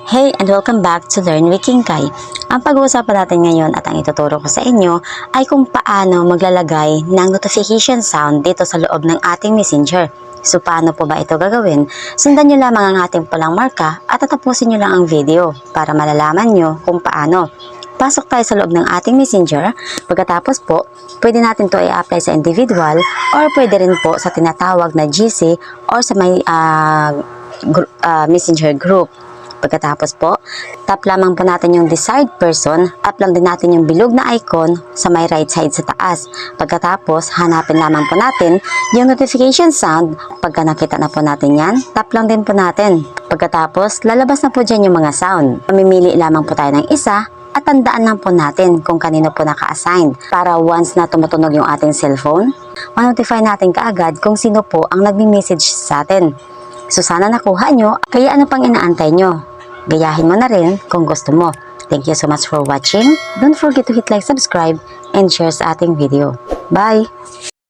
Hey and welcome back to Learn with Kinkay. Ang pag-uusapan natin ngayon at ang ituturo ko sa inyo ay kung paano maglalagay ng notification sound dito sa loob ng ating messenger. So paano po ba ito gagawin? Sundan nyo lamang ang ating pulang marka at tatapusin nyo lang ang video para malalaman nyo kung paano. Pasok tayo sa loob ng ating messenger. Pagkatapos po, pwede natin to i-apply sa individual or pwede rin po sa tinatawag na GC or sa may messenger group. Pagkatapos po, tap lamang po natin yung desired person, tap lang din natin yung bilog na icon sa may right side sa taas. Pagkatapos, hanapin lamang po natin yung notification sound. Pagka nakita na po natin yan, tap lang din po natin. Pagkatapos, lalabas na po dyan yung mga sound. Mamimili lamang po tayo ng isa at tandaan lang po natin kung kanino po naka-assign para once na tumutunog yung ating cellphone, ma-notify natin kaagad kung sino po ang nagmi-message sa atin. So sana nakuha nyo, kaya ano pang inaantay nyo? Gayahin mo na rin kung gusto mo. Thank you so much for watching. Don't forget to hit like, subscribe, and share sa ating video. Bye!